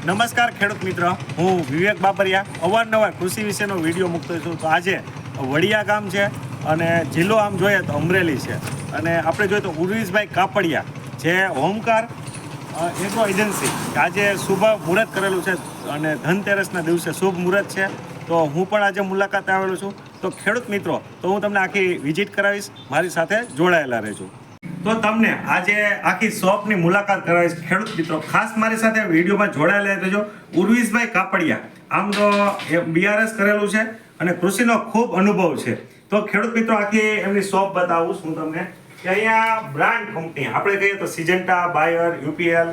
નમસ્કાર ખેડૂત મિત્ર, હું વિવેક બાબરિયા અવારનવાર કૃષિ વિશેનો વિડીયો મૂકતો છું. તો આજે વડિયા ગામ છે અને જિલ્લો આમ જોઈએ તો અમરેલી છે અને આપણે જોઈએ તો ઉર્વિશભાઈ કાપડિયા જે હોમકાર એગ્રો એજન્સી આજે શુભ મુહૂર્ત કરેલું છે અને ધનતેરસના દિવસે શુભ મુહૂર્ત છે. તો હું પણ આજે મુલાકાતે આવેલો છું. તો ખેડૂત મિત્રો, તો હું તમને આખી વિઝિટ કરાવીશ, મારી સાથે જોડાયેલા રહેજો. તો તમને આજે આખી શોપની મુલાકાત કરાવીશ. ખેડૂત મિત્રો ખાસ મારી સાથે વિડીયોમાં જોડાયેલા રહેજો. ઉર્વિશભાઈ કાપડિયા આમ તો બીઆરએસ કરેલું છે અને કૃષિનો ખૂબ અનુભવ છે. તો ખેડૂત મિત્રો આખી એમની શોપ બતાવું છું તમને કે અહીંયા બ્રાન્ડ કંપની આપણે કહીએ તો સિજન્ટા, બાયર, યુપીએલ,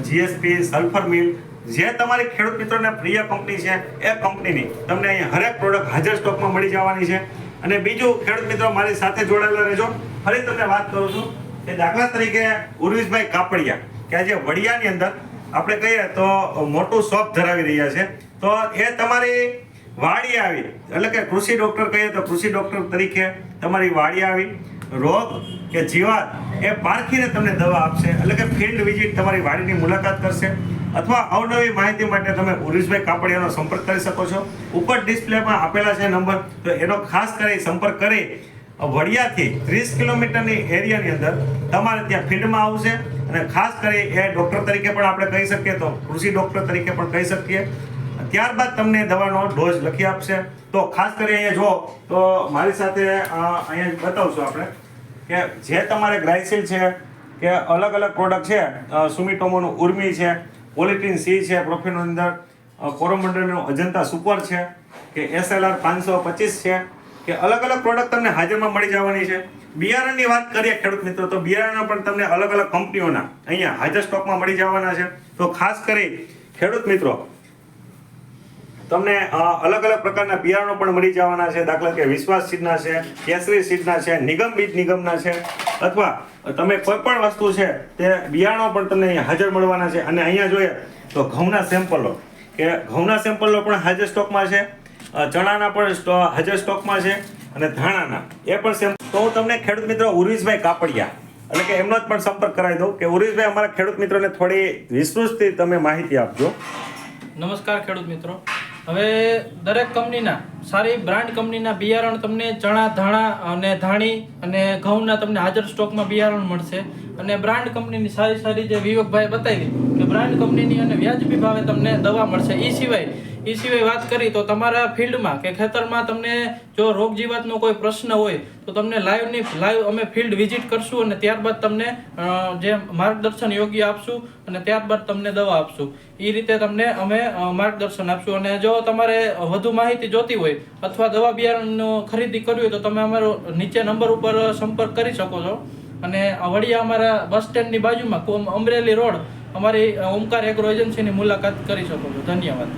જીએસપી, સલ્ફર મિલ જે તમારી ખેડૂત મિત્રોને પ્રિય કંપની છે એ કંપનીની તમને અહીંયા હરેક પ્રોડક્ટ હાજર સ્ટોકમાં મળી જવાની છે. અને બીજું ખેડૂત મિત્રો મારી સાથે જોડાયેલા રહેજો. ફરી તમને વાત કરું છું કે દાખલા તરીકે ઉર્વિશભાઈ કાપડિયા કે આજે વડિયાની અંદર આપણે કહીએ તો મોટું શોપ ધરાવી રહ્યા છે. તો એ તમારી વાડી આવી એટલે કે કૃષિ ડોક્ટર કહીએ તો કૃષિ ડોક્ટર તરીકે તમારી વાડી આવી રોગ કે જીવાત એ પારખીને તમને દવા આપશે. એટલે કે ફિલ્ડ વિઝિટ તમારી વાડીની મુલાકાત કરશે અથવા અવનવી માહિતી માટે તમે ઉર્વિશભાઈ કાપડિયાનો સંપર્ક કરી શકો છો. ઉપર ડિસ્પ્લેમાં આપેલા છે નંબર, તો એનો ખાસ કરી સંપર્ક કરી વડિયાથી 30 કિલોમીટરની એરિયાની અંદર તમારે ત્યાં ફિલ્ડમાં આવશે. અને ખાસ કરી એ ડૉક્ટર તરીકે પણ આપણે કહી શકીએ તો કૃષિ ડૉક્ટર તરીકે પણ કહી શકીએ. ત્યારબાદ તમને દવાનો ડોઝ લખી આપશે. તો ખાસ કરી અહીંયા જો તો મારી સાથે અહીંયા બતાવશું આપણે કે જે તમારે ગ્લાયસિલ છે કે અલગ અલગ પ્રોડક્ટ છે, સુમિટોમોનું ઉર્મી છે, પોલિટીન સી છે, પ્રોફેનોની અંદર કોરોમંડળનું અજંતા સુપર છે કે SLR 525 છે કે અલગ અલગ પ્રોડક્ટ તમને હાજરમાં મળી જવાની છે. બિયારણની વાત કરીએ ખેડૂત મિત્રો, તો બિયારણ પણ તમને અલગ અલગ કંપનીઓના અહીંયા હાજર સ્ટોકમાં મળી જવાના છે. તો ખાસ કરી ખેડૂત મિત્રો તમને અલગ અલગ પ્રકારના બિયારણો પણ મળી જવાના છે. દાખલા કે વિશ્વાસ સીડના છે, કેસરી સીડના છે, નિગમ બીજ નિગમના છે, અથવા તમે કોઈ પણ વસ્તુ છે તે બિયારણો પણ તમને અહીંયા હાજર મળવાના છે. અને અહીંયા જોઈએ તો ઘઉંના સેમ્પલો કે ઘઉંના સેમ્પલો પણ હાજર સ્ટોકમાં છે, ચણાના પણ હાજર સ્ટોકમાં છે અને ધાણાના એ પણ સેમ્પલ. તો હું તમને ખેડૂત મિત્રો ઉર્વિશભાઈ કાપડિયા એટલે કે એમનો જ પણ સંપર્ક કરાવી દઉં કે ઉર્વિશભાઈ અમારા ખેડૂત મિત્રોને થોડી વિસ્તૃતથી તમે માહિતી આપજો. નમસ્કાર ખેડૂત મિત્રો. હવે દરેક કંપનીના સારી બ્રાન્ડ કંપનીના બિયારણ તમને ચણા, ધાણા અને ધાણી અને ઘઉંના તમને હાજર સ્ટોકમાં બિયારણ મળશે. અને બ્રાન્ડ કંપનીની સારી સારી જે વિવેકભાઈ બતાવી કે બ્રાન્ડ કંપનીની અને વ્યાજબી ભાવે તમને દવા મળશે. એ સિવાય વાત કરી તો તમારા ફિલ્ડમાં કે ખેતરમાં તમને જો રોગ જીવાતનો કોઈ પ્રશ્ન હોય તો તમને લાઈવ અમે ફિલ્ડ વિઝિટ કરશું અને ત્યારબાદ તમને જે માર્ગદર્શન યોગ્ય આપશું અને ત્યારબાદ તમને દવા આપશું. એ રીતે તમને અમે માર્ગદર્શન આપશું. અને જો તમારે વધુ માહિતી જોતી હોય અથવા દવા બિયારણનો ખરીદી કરવી હોય તો તમે અમારો નીચે નંબર ઉપર સંપર્ક કરી શકો છો. અને વડિયા અમારા બસ સ્ટેન્ડની બાજુમાં અમરેલી રોડ અમારી ઓમકાર એગ્રો એજન્સીની મુલાકાત કરી શકો છો. ધન્યવાદ.